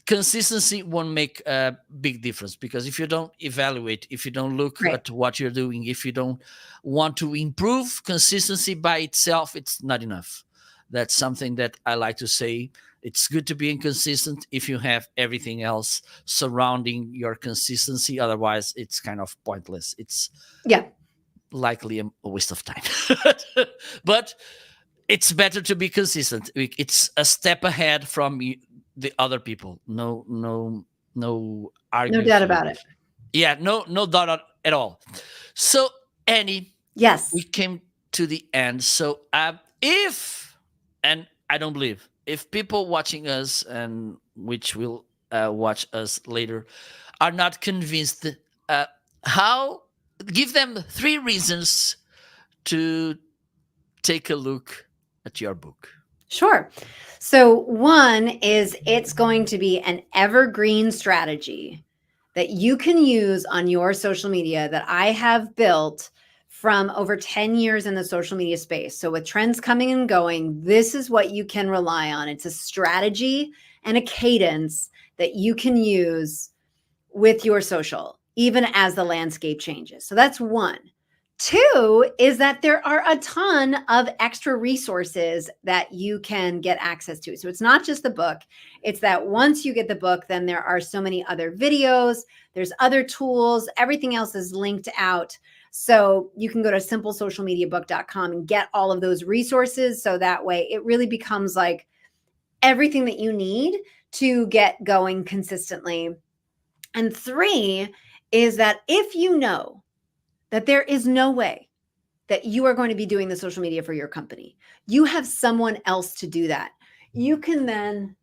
consistency won't make a big difference, because if you don't evaluate, if you don't look Right. at what you're doing, if you don't want to improve, consistency by itself, it's not enough. That's something that I like to say. It's good to be inconsistent if you have everything else surrounding your consistency. Otherwise, it's kind of pointless. It's Yeah. likely a waste of time. But it's better to be consistent. It's a step ahead from the other people. No No argue doubt here. about it. Yeah, no doubt at all. So, Annie, we Yes. came to the end. So, if, and I don't believe, if people watching us and which will watch us later are not convinced, uh, how, give them 3 reasons to take a look at your book. Sure. So, one is it's going to be an evergreen strategy that you can use on your social media that I have built from over 10 years in the social media space. So, with trends coming and going, this is what you can rely on. It's a strategy and a cadence that you can use with your social, even as the landscape changes. So, that's one. Two is that there are a ton of extra resources that you can get access to. So it's not just the book. It's that once you get the book, then there are so many other videos, there's other tools, everything else is linked out. So you can go to simplesocialmediabook.com and get all of those resources. So that way it really becomes like everything that you need to get going consistently. And three is that if you know that there is no way that you are going to be doing the social media for your company, you have someone else to do that. You can then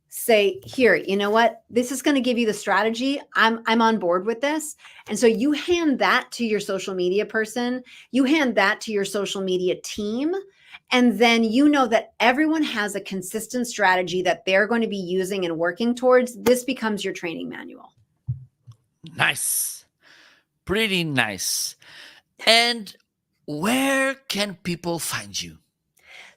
say, here, you know what? This is going to give you the strategy. I'm on board with this. And so you hand that to your social media person, you hand that to your social media team. And then you know that everyone has a consistent strategy that they're going to be using and working towards. This becomes your training manual. Nice. Pretty nice. And where can people find you?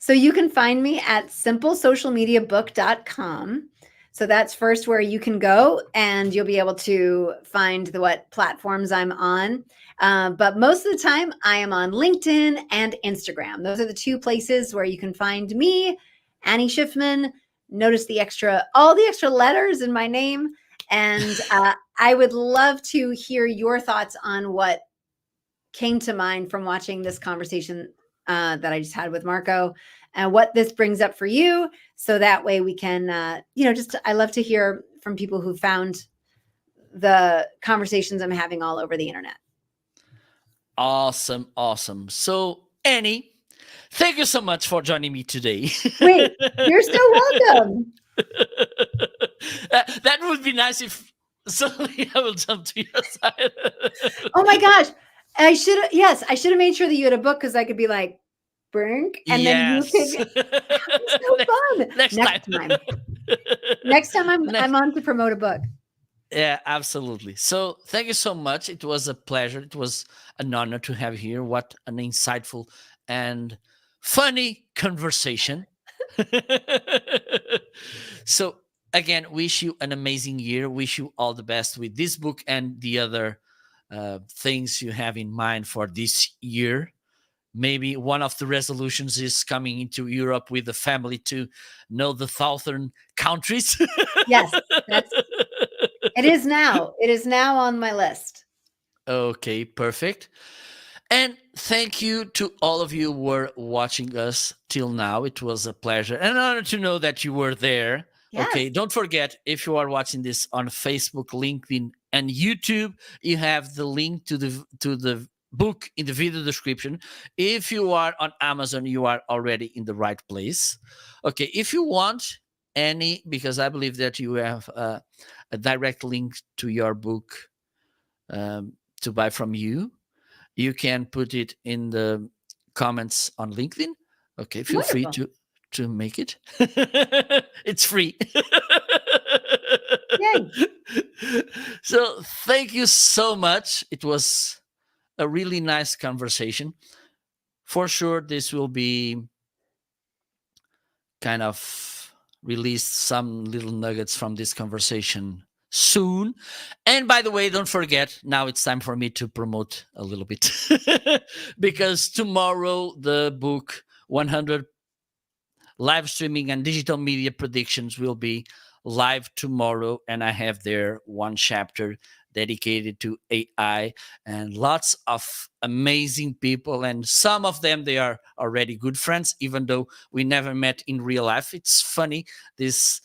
So you can find me at simplesocialmediabook.com. So that's first where you can go and you'll be able to find what platforms I'm on. But most of the time, I am on LinkedIn and Instagram. Those are the 2 places where you can find me, Annie Schiffmann. Notice all the extra letters in my name. And I would love to hear your thoughts on what came to mind from watching this conversation that I just had with Marco, and what this brings up for you. So that way we can, I love to hear from people who found the conversations I'm having all over the internet. Awesome. Awesome. So, Annie, thank you so much for joining me today. Wait, you're so welcome. That would be nice if suddenly I will jump to your side. Oh my gosh. I should have made sure that you had a book, because I could be like, Brink, and Yes. then you could. It's so fun. Next time. Next time I'm on to promote a book. Yeah, absolutely. So thank you so much. It was a pleasure. It was an honor to have you here. What an insightful and funny conversation. So again, wish you an amazing year. Wish you all the best with this book and the other things you have in mind for this year. Maybe one of the resolutions is coming into Europe with the family to know the southern countries. Yes, it is now. It is now on my list. Okay, perfect. And thank you to all of you who were watching us till now. It was a pleasure and an honor to know that you were there. Yes. Okay, don't forget, if you are watching this on Facebook, LinkedIn, and YouTube, you have the link to the book in the video description. If you are on Amazon, you are already in the right place. Okay, if you want any, because I believe that you have a direct link to your book to buy from you, you can put it in the comments on LinkedIn. Okay, feel free to make it. It's free. Yay. So thank you so much. It was a really nice conversation. For sure, this will be kind of release some little nuggets from this conversation soon. And by the way, don't forget, now it's time for me to promote a little bit because tomorrow the book 100 live streaming and digital media predictions will be live tomorrow, and I have there one chapter dedicated to AI and lots of amazing people, and some of them they are already good friends even though we never met in real life. It's funny, this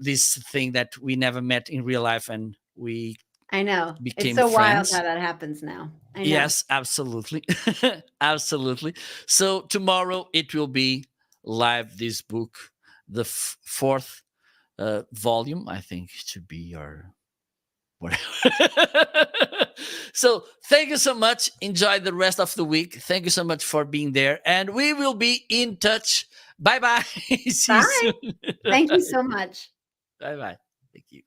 this thing that we never met in real life and we I know. It's became so wild how friends. that happens now. I know. Yes, absolutely. Absolutely. So tomorrow it will be live, this book, the fourth volume, I think it should be, or whatever. So thank you so much. Enjoy the rest of the week. Thank you so much for being there, and we will be in touch. Bye bye. See you Bye. soon. Thank you so much. Bye bye. Thank you.